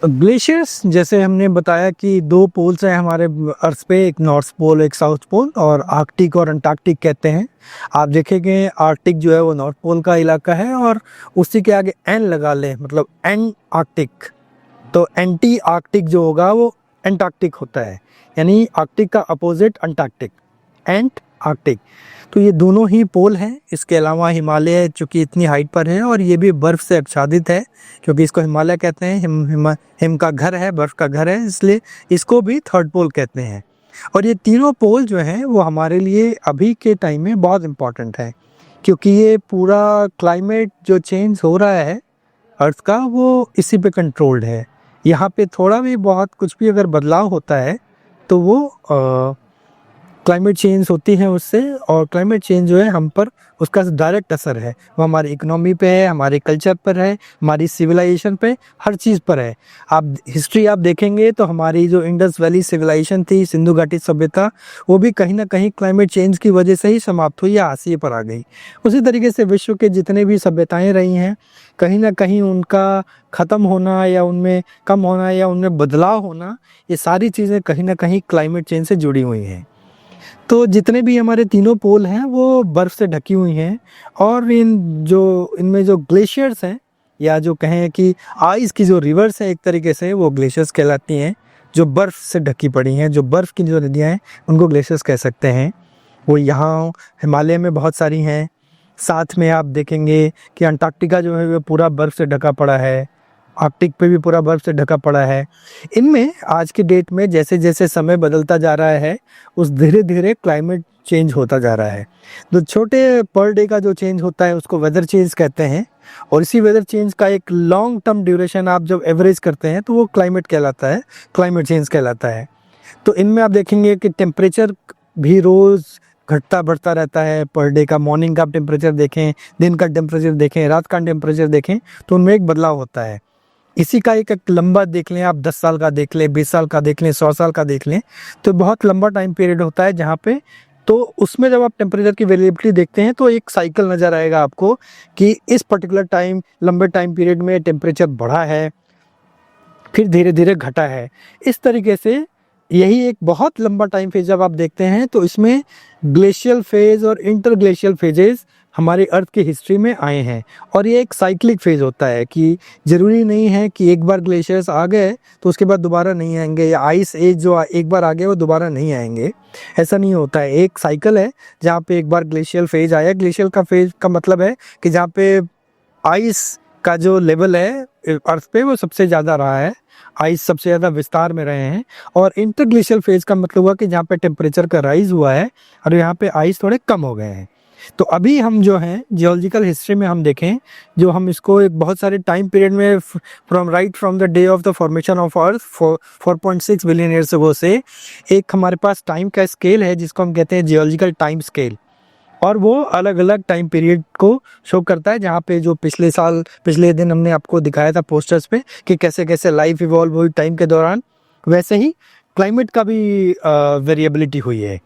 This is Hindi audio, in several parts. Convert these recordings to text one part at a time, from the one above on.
ग्लेशियर्स जैसे हमने बताया कि दो पोल्स हैं हमारे अर्थ पे, एक नॉर्थ पोल एक साउथ पोल, और आर्कटिक और अंटार्कटिक कहते हैं। आप देखेंगे आर्कटिक जो है वो नॉर्थ पोल का इलाका है, और उसी के आगे एन लगा लें मतलब एन आर्कटिक, तो एंटी आर्कटिक जो होगा वो एंटार्कटिक होता है, यानी आर्कटिक का अपोजिट अंटार्कटिक, एंट आर्कटिक। तो ये दोनों ही पोल हैं। इसके अलावा हिमालय चूँकि इतनी हाइट पर है और ये भी बर्फ़ से आच्छादित है, क्योंकि इसको हिमालय कहते हैं, हिम का घर है, बर्फ़ का घर है, इसलिए इसको भी थर्ड पोल कहते हैं। और ये तीनों पोल जो हैं वो हमारे लिए अभी के टाइम में बहुत इम्पॉर्टेंट है, क्योंकि ये पूरा क्लाइमेट जो चेंज हो रहा है अर्थ का वो इसी पे कंट्रोल्ड है। यहाँ पे थोड़ा भी बहुत कुछ भी अगर बदलाव होता है तो वो क्लाइमेट चेंज होती है उससे, और क्लाइमेट चेंज जो है हम पर उसका डायरेक्ट असर है, वो हमारी इकोनॉमी पे है, हमारे कल्चर पर है, हमारी सिविलाइजेशन पे, हर चीज़ पर है। आप हिस्ट्री आप देखेंगे तो हमारी जो इंडस वैली सिविलाइजेशन थी, सिंधु घाटी सभ्यता, वो भी कहीं ना कहीं क्लाइमेट चेंज की वजह से ही समाप्त हुई या हाशिए पर आ गई। उसी तरीके से विश्व के जितने भी सभ्यताएँ रही हैं, कहीं ना कहीं उनका ख़त्म होना या उनमें कम होना या उनमें बदलाव होना, ये सारी चीज़ें कहीं ना कहीं क्लाइमेट चेंज से जुड़ी हुई हैं। तो जितने भी हमारे तीनों पोल हैं वो बर्फ़ से ढकी हुई हैं, और इनमें जो ग्लेशियर्स हैं, या जो कहें कि आइस की जो रिवर्स है एक तरीके से, वो ग्लेशियर्स कहलाती हैं, जो बर्फ़ से ढकी पड़ी हैं, जो बर्फ़ की जो नदियाँ हैं उनको ग्लेशियर्स कह सकते हैं। वो यहाँ हिमालय में बहुत सारी हैं। साथ में आप देखेंगे कि अंटार्कटिका जो है वो पूरा बर्फ़ से ढका पड़ा है, आर्कटिक पे भी पूरा बर्फ़ से ढका पड़ा है। इनमें आज के डेट में जैसे जैसे समय बदलता जा रहा है, उस धीरे धीरे क्लाइमेट चेंज होता जा रहा है। तो छोटे पर डे का जो चेंज होता है उसको वेदर चेंज कहते हैं, और इसी वेदर चेंज का एक लॉन्ग टर्म ड्यूरेशन आप जब एवरेज करते हैं तो वो क्लाइमेट कहलाता है, क्लाइमेट चेंज कहलाता है। तो इनमें आप देखेंगे कि टेम्परेचर भी रोज़ घटता बढ़ता रहता है। पर डे का मॉर्निंग का टेम्परेचर देखें, दिन का टेम्परेचर देखें, रात का टेम्परेचर देखें, तो उनमें एक बदलाव होता है। इसी का एक लंबा देख लें आप, 10 साल का देख लें, 20 साल का देख लें, 100 साल का देख लें, तो बहुत लंबा टाइम पीरियड होता है जहाँ पे, तो उसमें जब आप टेम्परेचर की वेरिएबिलिटी देखते हैं तो एक साइकिल नज़र आएगा आपको कि इस पर्टिकुलर टाइम, लंबे टाइम पीरियड में टेम्परेचर बढ़ा है, फिर धीरे धीरे घटा है। इस तरीके से यही एक बहुत लंबा टाइम फेज जब आप देखते हैं तो इसमें ग्लेशियल फेज और इंटर ग्लेशियल फेजेस हमारी अर्थ की हिस्ट्री में आए हैं। और ये एक साइक्लिक फेज होता है कि ज़रूरी नहीं है कि एक बार ग्लेशियर्स आ गए तो उसके बाद दोबारा नहीं आएंगे, या आइस एज जो एक बार आ गए वो दोबारा नहीं आएंगे, ऐसा नहीं होता है। एक साइकिल है जहाँ पे एक बार ग्लेशियल फेज आया। ग्लेशियल का फेज का मतलब है कि जहाँ पे आइस का जो लेवल है अर्थ पे वो सबसे ज़्यादा रहा है, आइस सबसे ज़्यादा विस्तार में रहे हैं। और इंटरग्लेशियल फेज का मतलब हुआ कि जहाँ पे टेम्परेचर का राइज हुआ है और यहाँ पे आइस थोड़े कम हो गए हैं। तो अभी हम जो हैं जियोलॉजिकल हिस्ट्री में हम देखें, जो हम इसको एक बहुत सारे टाइम पीरियड में from the day of the formation of earth 4.6 billion years ago से एक हमारे पास टाइम का स्केल है जिसको हम कहते हैं जियोलॉजिकल टाइम स्केल। और वो अलग अलग टाइम पीरियड को शो करता है, जहाँ पे जो पिछले दिन हमने आपको दिखाया था पोस्टर्स पे कि कैसे कैसे लाइफ इवॉल्व हुई टाइम के दौरान, वैसे ही क्लाइमेट का भी वेरिएबिलिटी हुई है।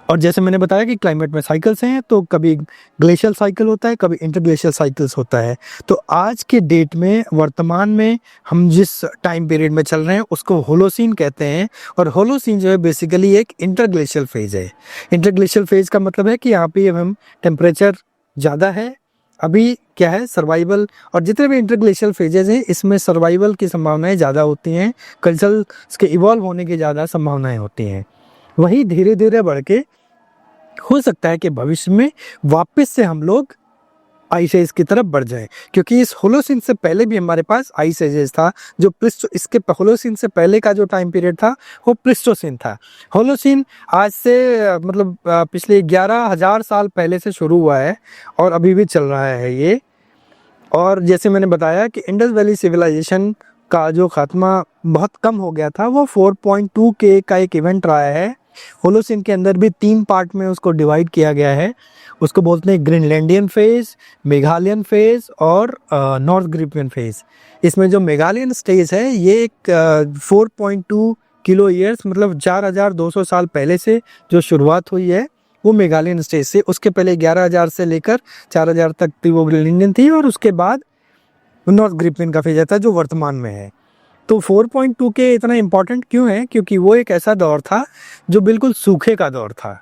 और जैसे मैंने बताया कि क्लाइमेट में साइकिल्स हैं, तो कभी ग्लेशियल साइकिल होता है, कभी इंटरग्लेशियल साइकिल्स होता है। तो आज के डेट में वर्तमान में हम जिस टाइम पीरियड में चल रहे हैं उसको होलोसीन कहते हैं। और होलोसीन जो है बेसिकली एक इंटरग्लेशियल फेज है। इंटरग्लेशियल फेज का मतलब है कि यहाँ पे हम टेम्परेचर ज़्यादा है, अभी क्या है सर्वाइवल, और जितने भी इंटरग्लेशियल फेजेस हैं इसमें सर्वाइवल की संभावनाएं ज़्यादा होती हैं, कल्चर्स के इवॉल्व होने की ज़्यादा संभावनाएं होती हैं। वही धीरे धीरे बढ़ के हो सकता है कि भविष्य में वापस से हम लोग आइस एज की तरफ बढ़ जाएं, क्योंकि इस होलोसीन से पहले भी हमारे पास आइस एजेस था। जो इसके होलोसीन से पहले का जो टाइम पीरियड था वो प्लिस्टोसीन था। होलोसीन आज से मतलब पिछले 11,000 साल पहले से शुरू हुआ है और अभी भी चल रहा है ये। और जैसे मैंने बताया कि इंडस वैली सिविलाइजेशन का जो खात्मा बहुत कम हो गया था, वो 4.2 के का एक इवेंट रहा है। होलोसीन के अंदर भी 3 पार्ट में उसको डिवाइड किया गया है। उसको बोलते हैं ग्रीनलैंडियन फेज, मेघालयन फेज और नॉर्थ ग्रीपियन फेज। इसमें जो मेघालयन स्टेज है ये एक 4.2 किलो ईयर्स मतलब 4,200 साल पहले से जो शुरुआत हुई है वो मेघालयन स्टेज से। उसके पहले 11,000 से लेकर 4,000 तक थी वो ग्रीनलैंडियन थी, और उसके बाद नॉर्थ ग्रीपियन का फेज आता है जो वर्तमान में है। तो 4.2 के इतना इम्पोर्टेंट क्यों है? क्योंकि वो एक ऐसा दौर था जो बिल्कुल सूखे का दौर था।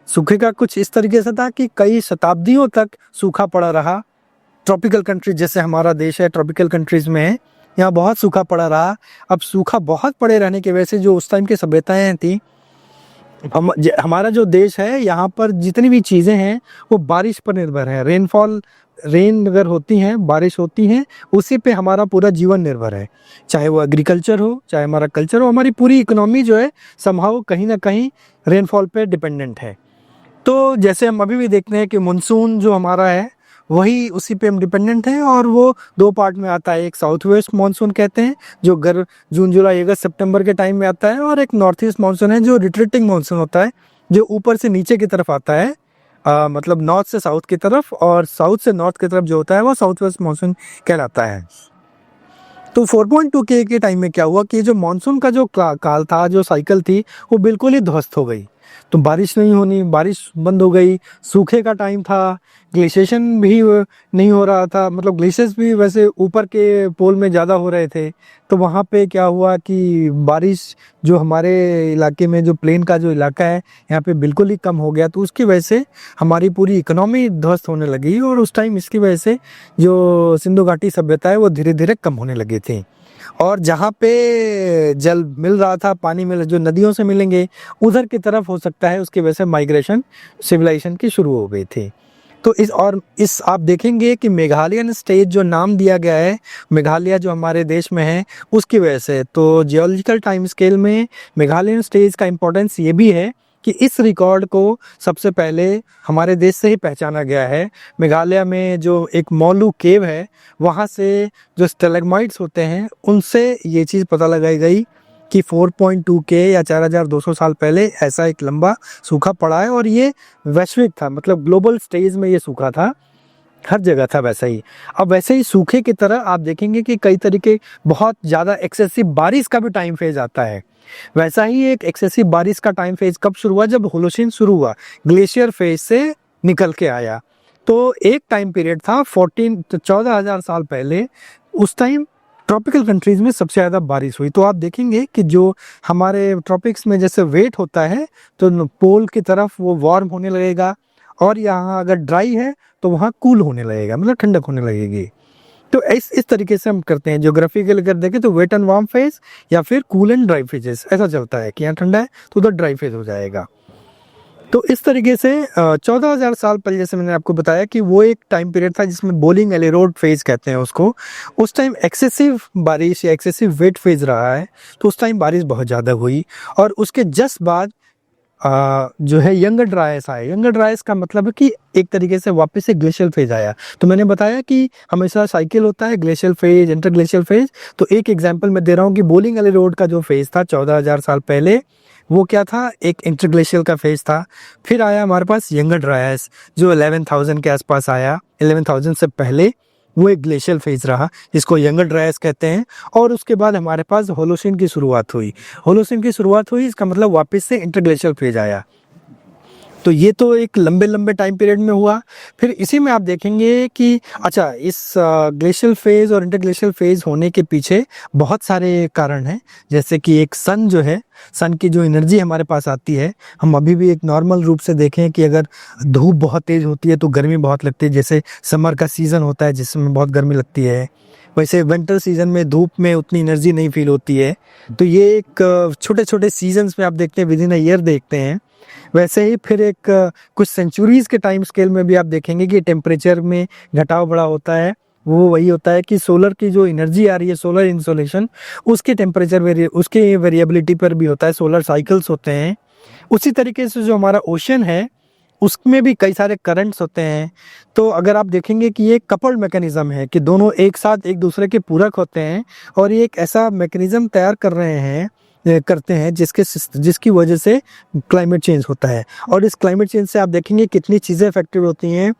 सूखे का कुछ इस तरीके से था कि कई शताब्दियों तक सूखा पड़ा रहा। ट्रॉपिकल कंट्री जैसे हमारा देश है, ट्रॉपिकल कंट्रीज में है, यहाँ बहुत सूखा पड़ा रहा। अब सूखा बहुत पड़े रहने की वजह से जो उस टाइम की सभ्यताएं थी, हमारा जो देश है यहाँ पर जितनी भी चीज़ें हैं वो बारिश पर निर्भर है। रेन अगर होती हैं, बारिश होती हैं, उसी पे हमारा पूरा जीवन निर्भर है। चाहे वो एग्रीकल्चर हो, चाहे हमारा कल्चर हो, हमारी पूरी इकोनॉमी जो है समहाउ कहीं ना कहीं रेनफॉल पे डिपेंडेंट है। तो जैसे हम अभी भी देखते हैं कि मानसून जो हमारा है वही उसी पे हम डिपेंडेंट हैं, और वो दो पार्ट में आता है। एक साउथ वेस्ट मानसून कहते हैं जो जून जुलाई अगस्त सितंबर के टाइम में आता है, और एक नॉर्थ ईस्ट मानसून है जो रिट्रीटिंग मानसून होता है, जो ऊपर से नीचे की तरफ आता है, मतलब नॉर्थ से साउथ की तरफ, और साउथ से नॉर्थ की तरफ जो होता है वो साउथ वेस्ट मानसून कहलाता है। तो 4.2 के टाइम में क्या हुआ कि जो मानसून का जो काल था, जो साइकिल थी, वो बिल्कुल ही ध्वस्त हो गई। तो बारिश नहीं होनी, बारिश बंद हो गई, सूखे का टाइम था, ग्लेशिएशन भी नहीं हो रहा था, मतलब ग्लेशियर्स भी वैसे ऊपर के पोल में ज़्यादा हो रहे थे। तो वहाँ पे क्या हुआ कि बारिश जो हमारे इलाके में, जो प्लेन का जो इलाका है, यहाँ पे बिल्कुल ही कम हो गया। तो उसकी वजह से हमारी पूरी इकोनॉमी ध्वस्त होने लगी, और उस टाइम इसकी वजह से जो सिंधु घाटी सभ्यता है वो धीरे धीरे कम होने लगी थी। और जहाँ पे जल मिल रहा था, पानी मिल, जो नदियों से मिलेंगे उधर की तरफ हो सकता है, उसकी वजह से माइग्रेशन सिविलाइजेशन की शुरू हो गई थी। तो इस आप देखेंगे कि मेघालयन स्टेज जो नाम दिया गया है, मेघालय जो हमारे देश में है, उसकी वजह से। तो जियोलॉजिकल टाइम स्केल में मेघालयन स्टेज का इम्पोर्टेंस ये भी है कि इस रिकॉर्ड को सबसे पहले हमारे देश से ही पहचाना गया है। मेघालय में जो एक मौलू केव है, वहाँ से जो स्टेलेग्माइट्स होते हैं उनसे ये चीज़ पता लगाई गई कि 4.2 के या 4200 साल पहले ऐसा एक लंबा सूखा पड़ा है, और ये वैश्विक था, मतलब ग्लोबल स्टेज में ये सूखा था, हर जगह था वैसा ही। अब वैसे ही सूखे की तरह आप देखेंगे कि कई तरीके, बहुत ज़्यादा एक्सेसिव बारिश का भी टाइम फेज आता है। वैसा ही एक एक्सेसिव बारिश का टाइम फेज कब शुरू हुआ? जब होलोसिन शुरू हुआ, ग्लेशियर फेज से निकल के आया। तो एक टाइम पीरियड था 14,000 साल पहले, उस टाइम ट्रॉपिकल कंट्रीज में सबसे ज़्यादा बारिश हुई। तो आप देखेंगे कि जो हमारे ट्रॉपिक्स में जैसे वेट होता है, तो पोल की तरफ वो वार्म होने लगेगा, और यहाँ अगर ड्राई है तो वहाँ कूल होने लगेगा, मतलब ठंडक होने लगेगी। तो इस तरीके से हम करते हैं। ज्योग्राफिकल अगर देखें तो वेट एंड वार्म फेज, या फिर कूल एंड ड्राई फेजेस, ऐसा चलता है कि यहाँ ठंडा है तो उधर ड्राई फेज हो जाएगा। तो इस तरीके से 14,000 साल पहले, जैसे मैंने आपको बताया कि वो एक टाइम पीरियड था जिसमें बोलिंग एलेरोड फेज कहते हैं उसको। उस टाइम एक्सेसिव बारिश या एक्सेसिव वेट फेज रहा है, तो उस टाइम बारिश बहुत ज़्यादा हुई। और उसके जस्ट बाद जो है यंगर ड्राइस आया। यंगर ड्राइस का मतलब है कि एक तरीके से वापस से ग्लेशियल फेज आया। तो मैंने बताया कि हमेशा साइकिल होता है, ग्लेशियल फेज, इंटरग्लेशियल फेज। तो एक एग्जांपल मैं दे रहा हूँ कि बोलिंग एले रोड का जो फेज था 14,000 साल पहले, वो क्या था? एक इंटरग्लेशियल का फेज था। फिर आया हमारे पास यंगर ड्राइस जो 11,000 के आसपास आया, 11,000 से पहले वो एक ग्लेशियल फेज रहा जिसको यंगर ड्राइस कहते हैं। और उसके बाद हमारे पास होलोसिन की शुरुआत हुई। होलोसिन की शुरुआत हुई, इसका मतलब वापस से इंटरग्लेशियल फेज आया। तो ये तो एक लंबे लंबे टाइम पीरियड में हुआ। फिर इसी में आप देखेंगे कि अच्छा, इस ग्लेशियल फेज और इंटरग्लेशियल फेज होने के पीछे बहुत सारे कारण हैं। जैसे कि एक सन जो है, सन की जो एनर्जी हमारे पास आती है, हम अभी भी एक नॉर्मल रूप से देखें कि अगर धूप बहुत तेज़ होती है तो गर्मी बहुत लगती है। जैसे समर का सीज़न होता है जिसमें बहुत गर्मी लगती है, वैसे विंटर सीजन में धूप में उतनी एनर्जी नहीं फील होती है। तो ये एक छोटे छोटे सीजन्स में आप देखते हैं, विद इन अ ईयर देखते हैं। वैसे ही फिर एक कुछ सेंचुरीज के टाइम स्केल में भी आप देखेंगे कि टेम्परेचर में घटाव बड़ा होता है। वो वही होता है कि सोलर की जो एनर्जी आ रही है, सोलर इंसोलेशन, उसके टेम्परेचर उसके वेरिएबिलिटी पर भी होता है। सोलर साइकिल्स होते हैं। उसी तरीके से जो हमारा ओशन है उसमें भी कई सारे करंट्स होते हैं। तो अगर आप देखेंगे कि ये कपल्ड मैकेनिज्म है कि दोनों एक साथ एक दूसरे के पूरक होते हैं, और ये एक ऐसा मैकेनिज्म तैयार करते हैं जिसकी वजह से क्लाइमेट चेंज होता है। और इस क्लाइमेट चेंज से आप देखेंगे कितनी चीज़ें इफेक्टिव होती हैं।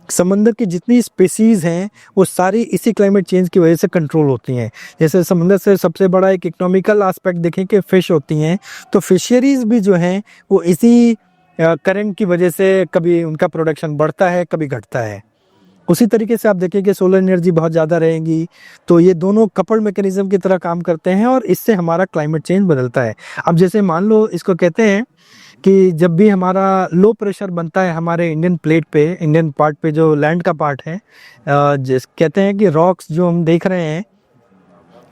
समंदर की जितनी स्पीसीज़ हैं वो सारी इसी क्लाइमेट चेंज की वजह से कंट्रोल होती हैं। जैसे समंदर से सबसे बड़ा एक इकोनॉमिकल एस्पेक्ट देखें कि फ़िश होती हैं, तो फिशरीज़ भी जो हैं वो इसी करंट की वजह से कभी उनका प्रोडक्शन बढ़ता है, कभी घटता है। उसी तरीके से आप देखें कि सोलर एनर्जी बहुत ज़्यादा रहेगी, तो ये दोनों कपल्ड मैकेनिज्म की तरह काम करते हैं और इससे हमारा क्लाइमेट चेंज बदलता है। अब जैसे मान लो, इसको कहते हैं कि जब भी हमारा लो प्रेशर बनता है हमारे इंडियन प्लेट पे, इंडियन पार्ट पे जो लैंड का पार्ट है, जिस कहते हैं कि रॉक्स जो हम देख रहे हैं,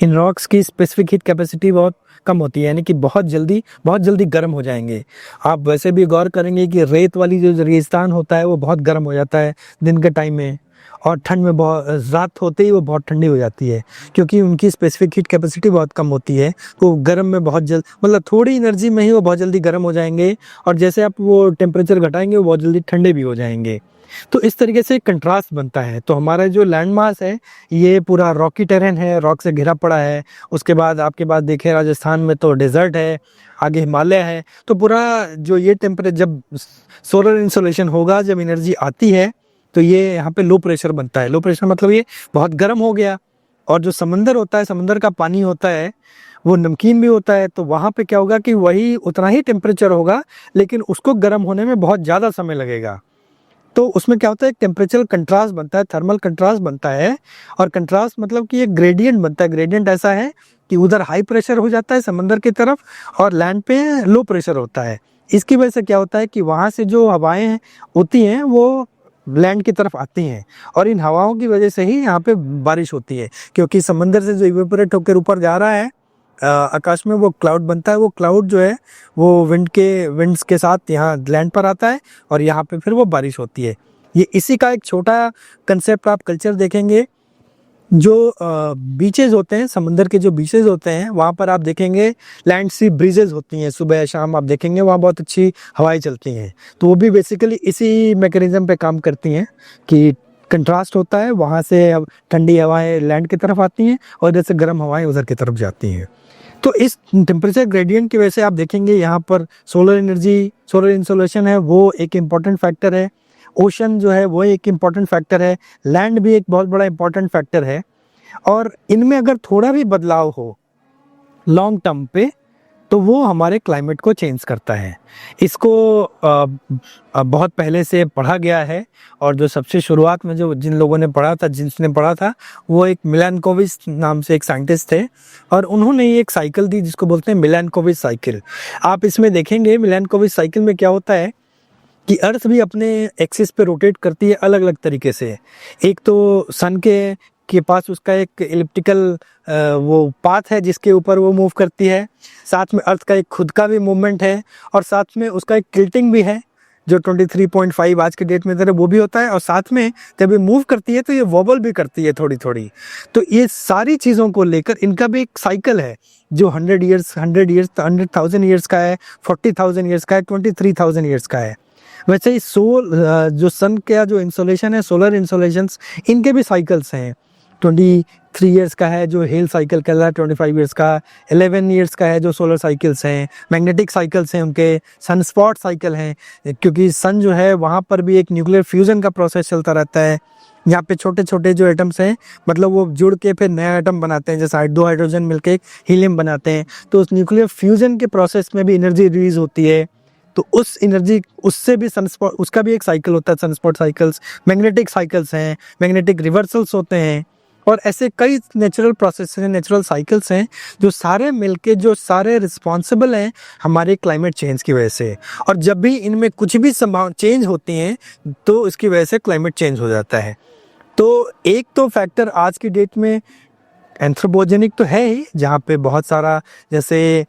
इन रॉक्स की स्पेसिफिक हीट कैपेसिटी बहुत कम होती है, यानी कि बहुत जल्दी गर्म हो जाएंगे। आप वैसे भी गौर करेंगे कि रेत वाली जो रेगिस्तान होता है वो बहुत गर्म हो जाता है दिन के टाइम में, और ठंड में बहुत, रात होते ही वो बहुत ठंडी हो जाती है, क्योंकि उनकी स्पेसिफिक हीट कैपेसिटी बहुत कम होती है। तो गर्म में बहुत जल्द, मतलब थोड़ी एनर्जी में ही वो बहुत जल्दी गर्म हो जाएंगे, और जैसे आप वो टेम्परेचर घटाएंगे वो बहुत जल्दी ठंडे भी हो जाएंगे। तो इस तरीके से कंट्रास्ट बनता है। तो हमारा जो लैंड मास है ये पूरा रॉकी टेरेन है, रॉक से घिरा पड़ा है। उसके बाद आपके पास देखें राजस्थान में तो डेजर्ट है, आगे हिमालय है। तो पूरा जो ये टेम्परेचर, जब सोलर इंसोलेशन होगा, जब एनर्जी आती है, तो ये यहाँ पे लो प्रेशर बनता है। लो प्रेशर मतलब ये बहुत गर्म हो गया, और जो समंदर होता है, समंदर का पानी होता है वो नमकीन भी होता है। तो वहाँ पे क्या होगा कि वही उतना ही टेम्परेचर होगा, लेकिन उसको गर्म होने में बहुत ज़्यादा समय लगेगा। तो उसमें क्या होता है, एक टेम्परेचर कंट्रास्ट बनता है, थर्मल कंट्रास्ट बनता है। और कंट्रास्ट मतलब कि एक ग्रेडियंट बनता है। ग्रेडियंट ऐसा है कि उधर हाई प्रेशर हो जाता है समंदर की तरफ, और लैंड पे लो प्रेशर होता है। इसकी वजह से क्या होता है कि वहाँ से जो हवाएं होती हैं वो लैंड की तरफ आती हैं, और इन हवाओं की वजह से ही यहाँ पे बारिश होती है। क्योंकि समंदर से जो इवेपोरेट होकर ऊपर जा रहा है आकाश में, वो क्लाउड बनता है। वो क्लाउड जो है वो विंड्स के साथ यहाँ लैंड पर आता है, और यहाँ पे फिर वो बारिश होती है। ये इसी का एक छोटा कंसेप्ट आप कल्चर देखेंगे। जो बीचेस होते हैं, समंदर के जो बीचेस होते हैं, वहाँ पर आप देखेंगे लैंड सी ब्रीजेज होती हैं। सुबह शाम आप देखेंगे वहाँ बहुत अच्छी हवाएं चलती हैं। तो वो भी बेसिकली इसी मैकेनिज्म पे काम करती हैं कि कंट्रास्ट होता है, वहाँ से ठंडी हवाएं लैंड की तरफ आती हैं, और इधर से गर्म हवाएं उधर की तरफ जाती हैं। तो इस टेम्परेचर ग्रेडियंट की वजह से आप देखेंगे यहाँ पर सोलर एनर्जी, सोलर इंसोलेशन है वो एक इम्पॉर्टेंट फैक्टर है। ओशन जो है वो एक इम्पॉर्टेंट फैक्टर है। लैंड भी एक बहुत बड़ा इम्पॉर्टेंट फैक्टर है। और इनमें अगर थोड़ा भी बदलाव हो लॉन्ग टर्म पे, तो वो हमारे क्लाइमेट को चेंज करता है। इसको बहुत पहले से पढ़ा गया है, और जो सबसे शुरुआत में जो जिसने पढ़ा था वो एक मिलैनकोविच नाम से एक साइंटिस्ट थे, और उन्होंने ये एक साइकिल दी जिसको बोलते हैं मिलैनकोविच साइकिल। आप इसमें देखेंगे मिलैनकोविच साइकिल में क्या होता है कि अर्थ भी अपने एक्सिस पे रोटेट करती है अलग अलग तरीके से। एक तो सन के पास उसका एक इलिप्टिकल वो पाथ है जिसके ऊपर वो मूव करती है। साथ में अर्थ का एक खुद का भी मूवमेंट है, और साथ में उसका एक टिल्टिंग भी है जो 23.5 आज के डेट में इधर वो भी होता है। और साथ में जब ये मूव करती है तो ये वॉबल भी करती है थोड़ी थोड़ी। तो ये सारी चीज़ों को लेकर इनका भी एक साइकिल है जो 100 ईयर्स 100,000 ईयर्स का है, 40,000 ईयर्स का है, 23,000 ईयर्स का है। वैसे ही जो सन का जो इंसोलेशन है, सोलर इंसोलेशंस, इनके भी साइकिल्स हैं। 23 ईयर्स का है जो हेल साइकिल कहला है, 25 ईयर्स का, 11 ईयर्स का है जो सोलर साइकिल्स हैं। मैग्नेटिक साइकिल्स हैं उनके, सन स्पॉट साइकिल हैं, क्योंकि सन जो है वहाँ पर भी एक न्यूक्लियर फ्यूजन का प्रोसेस चलता रहता है। यहाँ पे छोटे छोटे जो एटम्स हैं, मतलब वो जुड़ के फिर नया एटम बनाते हैं, जैसे 2 हाइड्रोजन मिलके एक हीलियम बनाते हैं। तो उस न्यूक्लियर फ्यूजन के प्रोसेस में भी एनर्जी रिलीज होती है। तो उस एनर्जी, उससे भी सनस्पॉट, उसका भी एक साइकिल होता है, सनस्पॉट साइकिल्स। मैग्नेटिक साइकिल्स हैं, मैग्नेटिक रिवर्सल्स होते हैं, और ऐसे कई नेचुरल प्रोसेस हैं, नेचुरल साइकिल्स हैं जो सारे मिलके, जो सारे रिस्पॉन्सिबल हैं हमारे क्लाइमेट चेंज की वजह से। और जब भी इनमें कुछ भी संभावना चेंज होती हैं तो इसकी वजह से क्लाइमेट चेंज हो जाता है। तो एक तो फैक्टर आज की डेट में एंथ्रोपोजेनिक तो है ही, जहाँ पे बहुत सारा, जैसे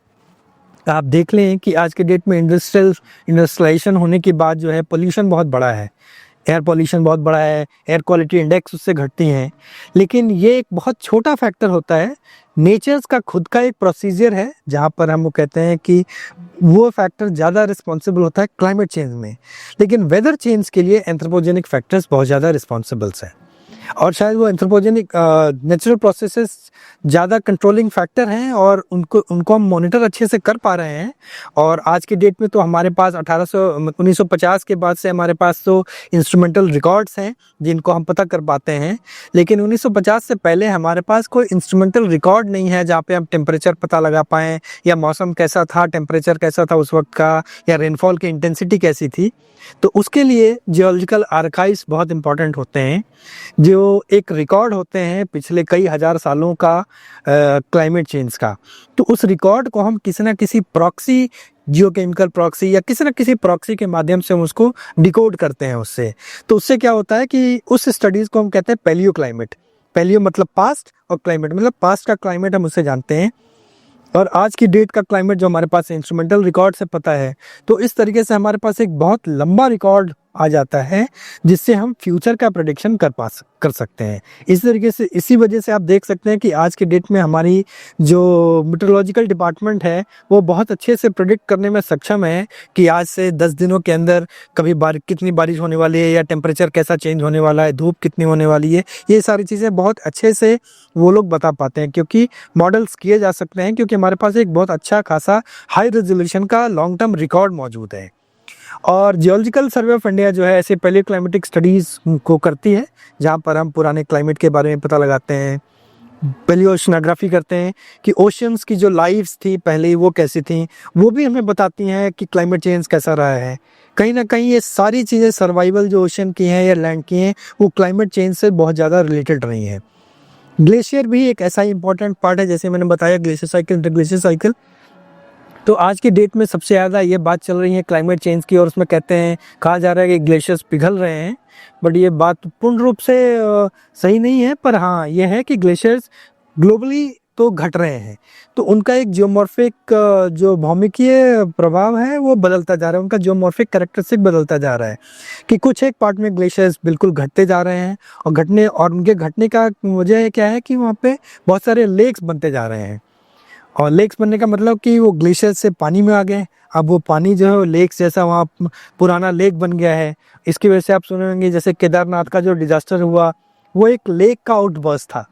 आप देख लें कि आज के डेट में इंडस्ट्रियलाइजेशन होने के बाद जो है पोल्यूशन बहुत बड़ा है, एयर पोल्यूशन बहुत बड़ा है, एयर क्वालिटी इंडेक्स उससे घटती हैं। लेकिन ये एक बहुत छोटा फैक्टर होता है, नेचर्स का खुद का एक प्रोसीजर है जहाँ पर हम वो कहते हैं कि वो फैक्टर ज़्यादा रिस्पॉन्सिबल होता है क्लाइमेट चेंज में। लेकिन वेदर चेंज के लिए एंथ्रोपोजेनिक फैक्टर्स बहुत ज़्यादा रिस्पॉन्सिबल्स हैं। और शायद वो एंथ्रोपोजेनिक नेचुरल प्रोसेसेस ज़्यादा कंट्रोलिंग फैक्टर हैं और उनको हम मॉनिटर अच्छे से कर पा रहे हैं। और आज की डेट में तो हमारे पास 1950 के बाद से हमारे पास तो इंस्ट्रूमेंटल रिकॉर्ड्स हैं जिनको हम पता कर पाते हैं, लेकिन 1950 से पहले हमारे पास कोई इंस्ट्रूमेंटल रिकॉर्ड नहीं है जहाँ पे हम टेम्परेचर पता लगा पाएँ या मौसम कैसा था, टेम्परेचर कैसा था उस वक्त का, या रेनफॉल की इंटेंसिटी कैसी थी। तो उसके लिए जियोलॉजिकल आर्काइव्स बहुत इंपॉर्टेंट होते हैं, जो एक रिकॉर्ड होते हैं पिछले कई हज़ार सालों का क्लाइमेट चेंज का। तो उस रिकॉर्ड को हम किसी ना किसी प्रॉक्सी, जियोकेमिकल प्रॉक्सी या किसी ना किसी प्रॉक्सी के माध्यम से हम उसको डिकोड करते हैं उससे। तो उससे क्या होता है कि उस स्टडीज़ को हम कहते हैं पैलियो क्लाइमेट। पैलियो मतलब पास्ट और क्लाइमेट मतलब पास्ट का क्लाइमेट हम उससे जानते हैं, और आज की डेट का क्लाइमेट जो हमारे पास इंस्ट्रूमेंटल रिकॉर्ड से पता है। तो इस तरीके से हमारे पास एक बहुत लंबा रिकॉर्ड आ जाता है जिससे हम फ्यूचर का प्रेडिक्शन कर सकते हैं। इस तरीके से, इसी वजह से आप देख सकते हैं कि आज के डेट में हमारी जो मीटरोलॉजिकल डिपार्टमेंट है वो बहुत अच्छे से प्रेडिक्ट करने में सक्षम है कि आज से 10 दिनों के अंदर कभी कितनी बारिश होने वाली है, या टेम्परेचर कैसा चेंज होने वाला है, धूप कितनी होने वाली है। ये सारी चीज़ें बहुत अच्छे से वो लोग बता पाते हैं क्योंकि मॉडल्स किए जा सकते हैं, क्योंकि हमारे पास एक बहुत अच्छा खासा हाई रेजोल्यूशन का लॉन्ग टर्म रिकॉर्ड मौजूद है। और जियोलॉजिकल सर्वे ऑफ इंडिया जो है ऐसे पैलियो क्लाइमेटिक स्टडीज़ को करती है, जहाँ पर हम पुराने क्लाइमेट के बारे में पता लगाते हैं, पैलियो ओशनोग्राफी करते हैं कि ओशंस की जो लाइफ्स थी पहले वो कैसी थी, वो भी हमें बताती हैं कि क्लाइमेट चेंज कैसा रहा है। कहीं ना कहीं ये सारी चीज़ें सर्वाइवल जो ओशन की हैं या लैंड की हैं वो क्लाइमेट चेंज से बहुत ज़्यादा रिलेटेड रही हैं। ग्लेशियर भी एक ऐसा इंपॉर्टेंट पार्ट है, जैसे मैंने बताया ग्लेशियर साइकिल, ग्लेशियर साइकिल। तो आज की डेट में सबसे ज़्यादा ये बात चल रही है क्लाइमेट चेंज की, और उसमें कहते हैं, कहा जा रहा है कि ग्लेशियर्स पिघल रहे हैं, बट ये बात पूर्ण रूप से सही नहीं है। पर हाँ, ये है कि ग्लेशियर्स ग्लोबली तो घट रहे हैं, तो उनका एक जियोमॉर्फिक जो भौमिकीय प्रभाव है वो बदलता जा रहा है, उनका जियोमॉर्फिक कैरेक्टरिस्टिक बदलता जा रहा है कि कुछ एक पार्ट में ग्लेशियर्स बिल्कुल घटते जा रहे हैं, और उनके घटने का वजह क्या है कि वहाँ पे बहुत सारे लेक्स बनते जा रहे हैं। और लेक्स बनने का मतलब कि वो ग्लेशियर से पानी में आ गए, अब वो पानी जो है वो लेक्स जैसा वहाँ पुराना लेक बन गया है। इसकी वजह से आप सुने होंगे जैसे केदारनाथ का जो डिजास्टर हुआ वो एक लेक का आउटबर्स्ट था,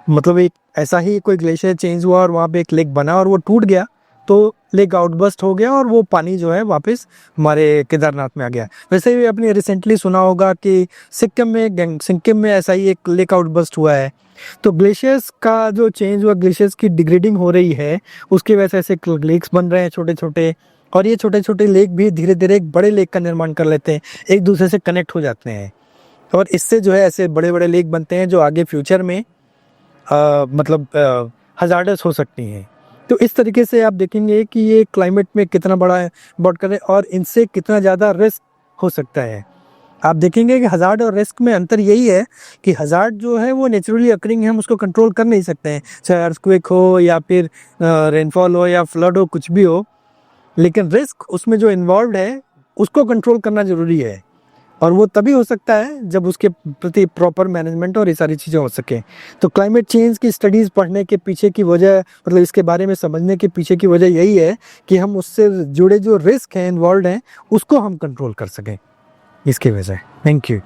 मतलब एक ऐसा ही कोई ग्लेशियर चेंज हुआ और वहाँ पे एक लेक बना और वो टूट गया, तो लेक आउटबर्स्ट हो गया और वो पानी जो है वापस हमारे केदारनाथ में आ गया। वैसे भी आपने रिसेंटली सुना होगा कि सिक्किम में ऐसा ही एक लेक आउटबर्स्ट हुआ है। तो ग्लेशियर्स का जो चेंज हुआ, ग्लेशियर्स की डिग्रेडिंग हो रही है, उसकी वजह से लेक्स बन रहे हैं छोटे छोटे, और ये छोटे छोटे लेक भी धीरे धीरे एक बड़े लेक का निर्माण कर लेते हैं, एक दूसरे से कनेक्ट हो जाते हैं, और इससे जो है ऐसे बड़े बड़े लेक बनते हैं जो आगे फ्यूचर में मतलब हजार्डस हो सकती हैं। तो इस तरीके से आप देखेंगे कि ये क्लाइमेट में कितना बड़ा इम्पोर्ट करे और इनसे कितना ज़्यादा रिस्क हो सकता है। आप देखेंगे कि हज़ार्ड और रिस्क में अंतर यही है कि हज़ार्ड जो है वो नेचुरली अकरिंग है, हम उसको कंट्रोल कर नहीं सकते हैं, चाहे अर्थक्वेक हो या फिर रेनफॉल हो या फ्लड हो, कुछ भी हो, लेकिन रिस्क उसमें जो इन्वॉल्व है उसको कंट्रोल करना ज़रूरी है, और वो तभी हो सकता है जब उसके प्रति प्रॉपर मैनेजमेंट और ये सारी चीज़ें हो सकें। तो क्लाइमेट चेंज की स्टडीज़ पढ़ने के पीछे की वजह, मतलब इसके बारे में समझने के पीछे की वजह यही है कि हम उससे जुड़े जो रिस्क हैं, इन्वॉल्व हैं, उसको हम कंट्रोल कर सकें, इसकी वजह। Thank you.